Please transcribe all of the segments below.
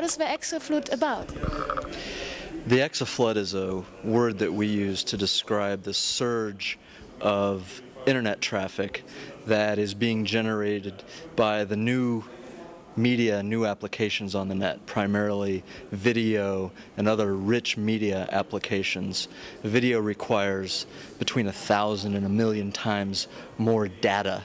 is the exaflood about? The exaflood is a word that we use to describe the surge of internet traffic that is being generated by the new media, new applications on the net, primarily video and other rich media applications. Video requires between 1,000 and 1,000,000 times more data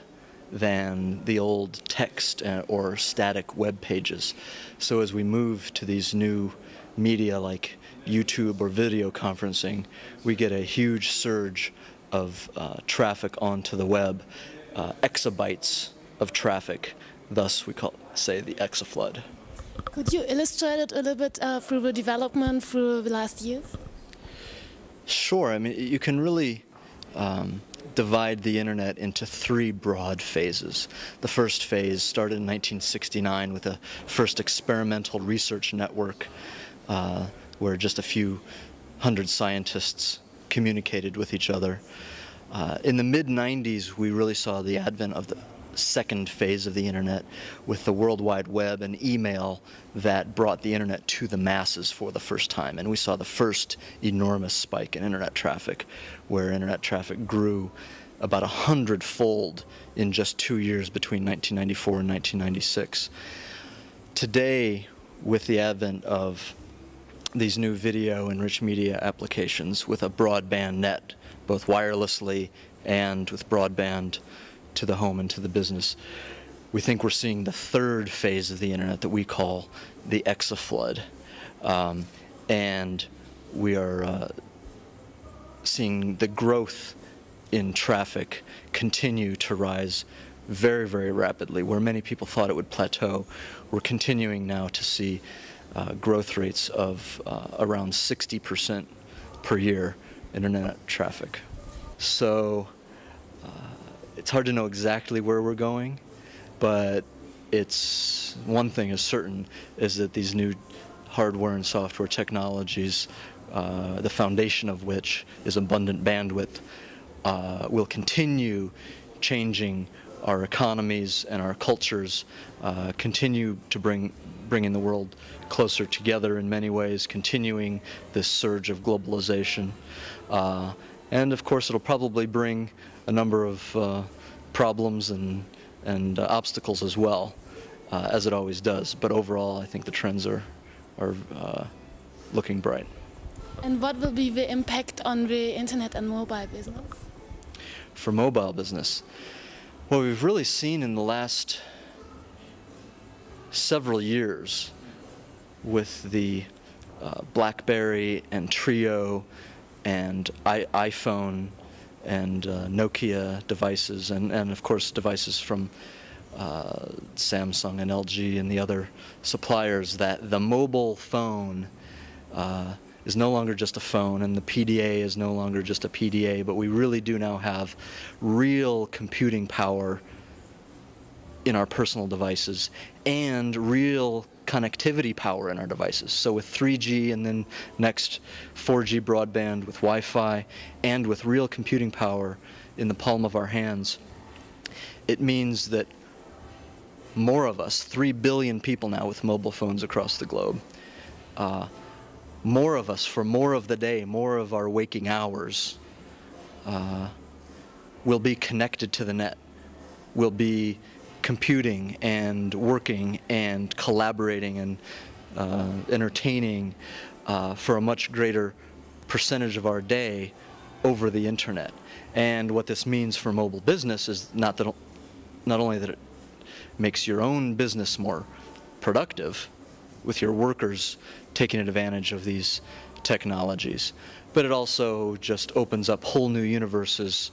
than the old text or static web pages. So as we move to these new media like YouTube or video conferencing, we get a huge surge of traffic onto the web, exabytes of traffic. Thus, we say the exaflood. Could you illustrate it a little bit through the development through the last years? Sure. I mean, you can really divide the internet into three broad phases. The first phase started in 1969 with a first experimental research network where just a few hundred scientists communicated with each other. In the mid-90s, we really saw the advent of the second phase of the internet with the World Wide Web and email that brought the internet to the masses for the first time. And we saw the first enormous spike in internet traffic, where internet traffic grew about 100-fold in just 2 years between 1994 and 1996. Today, with the advent of these new video and rich media applications with a broadband net, both wirelessly and with broadband to the home and to the business, we think we're seeing the third phase of the internet that we call the exaflood. And we are seeing the growth in traffic continue to rise very, very rapidly. Where many people thought it would plateau, we're continuing now to see growth rates of around 60% per year in internet traffic. So it's hard to know exactly where we're going, but it's one thing is certain, is that these new hardware and software technologies, the foundation of which is abundant bandwidth, will continue changing our economies and our cultures, continue to bringing the world closer together in many ways, continuing this surge of globalization. And of course, it'll probably bring a number of problems and obstacles as well, as it always does. But overall, I think the trends are looking bright. And what will be the impact on the internet and mobile business? For mobile business, what we've really seen in the last several years with the BlackBerry and Trio and iPhone and Nokia devices and of course devices from Samsung and LG and the other suppliers, that the mobile phone is no longer just a phone and the PDA is no longer just a PDA, but we really do now have real computing power in our personal devices and real connectivity power in our devices. So with 3G and then next 4G broadband with Wi-Fi and with real computing power in the palm of our hands, it means that more of us, 3 billion people now with mobile phones across the globe, more of us for more of the day, more of our waking hours will be connected to the net, will be computing and working and collaborating and entertaining for a much greater percentage of our day over the internet. And what this means for mobile business is not only that it makes your own business more productive with your workers taking advantage of these technologies, but it also just opens up whole new universes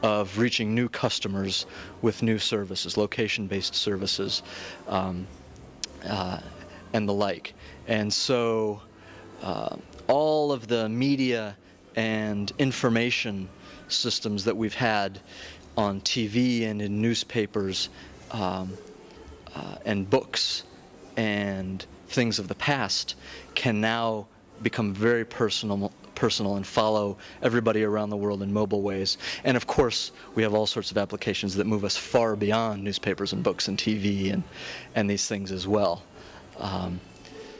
of reaching new customers with new services, location-based services, and the like. And so all of the media and information systems that we've had on TV and in newspapers and books and things of the past can now become very personal and follow everybody around the world in mobile ways. And of course, we have all sorts of applications that move us far beyond newspapers and books and TV and these things as well.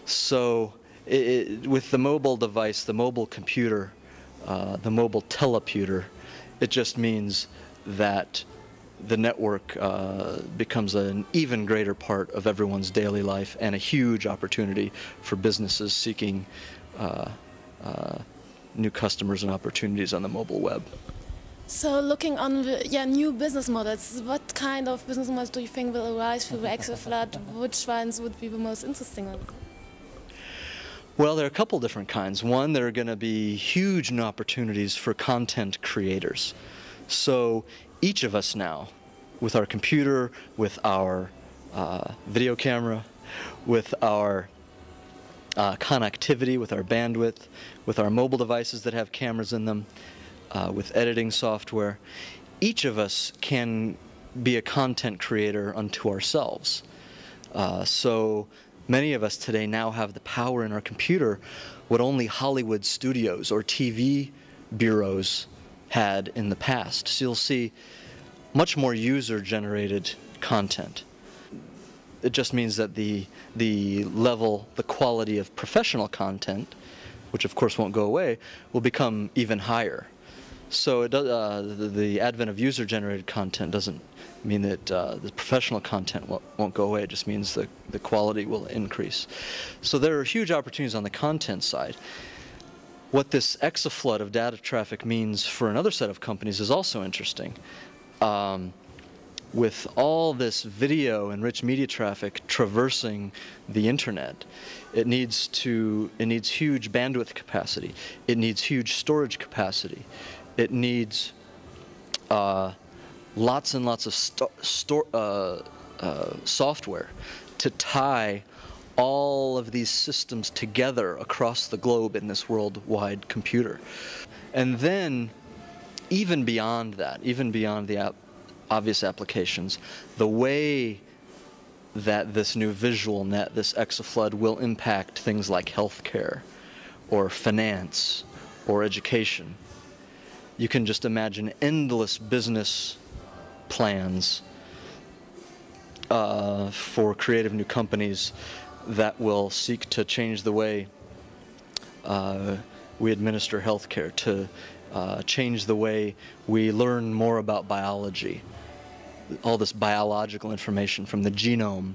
So with the mobile device, the mobile computer, the mobile teleputer, it just means that the network becomes an even greater part of everyone's daily life and a huge opportunity for businesses seeking new customers and opportunities on the mobile web. So looking on the new business models, what kind of business models do you think will arise through the exaflood? Which ones would be the most interesting ones? Well, there are a couple different kinds. One, there are going to be huge new opportunities for content creators. So each of us now, with our computer, with our video camera, with our connectivity, with our bandwidth, with our mobile devices that have cameras in them, with editing software, each of us can be a content creator unto ourselves. So many of us today now have the power in our computer what only Hollywood studios or TV bureaus had in the past. So you'll see much more user-generated content. It just means that the level, the quality of professional content, which of course won't go away, will become even higher. So it does, the advent of user-generated content doesn't mean that the professional content won't go away. It just means the quality will increase. So there are huge opportunities on the content side. What this exaflood of data traffic means for another set of companies is also interesting. With all this video and rich media traffic traversing the internet, it needs huge bandwidth capacity. It needs huge storage capacity. It needs lots and lots of software to tie all of these systems together across the globe in this worldwide computer. And then, even beyond that, even beyond the obvious applications, the way that this new visual net, this exaflood, will impact things like healthcare or finance or education. You can just imagine endless business plans for creative new companies that will seek to change the way we administer healthcare, to change the way we learn more about biology. All this biological information from the genome,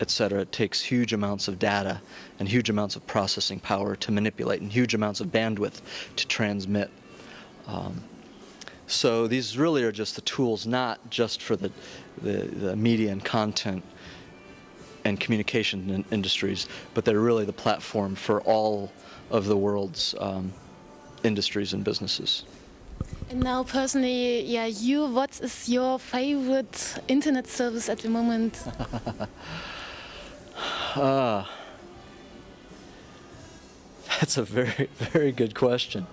etc. It takes huge amounts of data and huge amounts of processing power to manipulate and huge amounts of bandwidth to transmit. So these really are just the tools, not just for the media and content and communication industries, but they're really the platform for all of the world's industries and businesses. And now, personally, what is your favorite internet service at the moment? That's a very, very good question.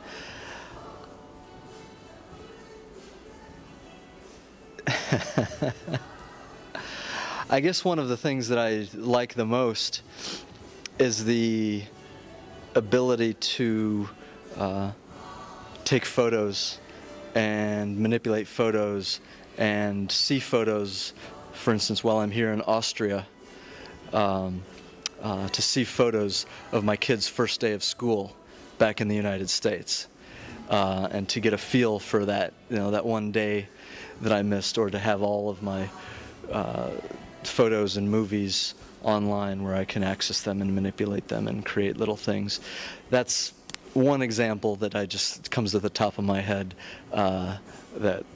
I guess one of the things that I like the most is the ability to take photos and manipulate photos and see photos, for instance, while I'm here in Austria, to see photos of my kid's first day of school back in the United States, and to get a feel for that, that one day that I missed, or to have all of my photos and movies online where I can access them and manipulate them and create little things. That's one example that just comes to the top of my head that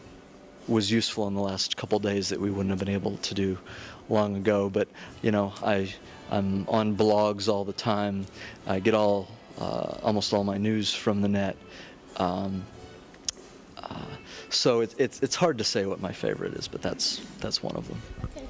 was useful in the last couple days that we wouldn't have been able to do long ago. But I'm on blogs all the time. I get almost all my news from the net. So it's hard to say what my favorite is, but that's one of them. Okay,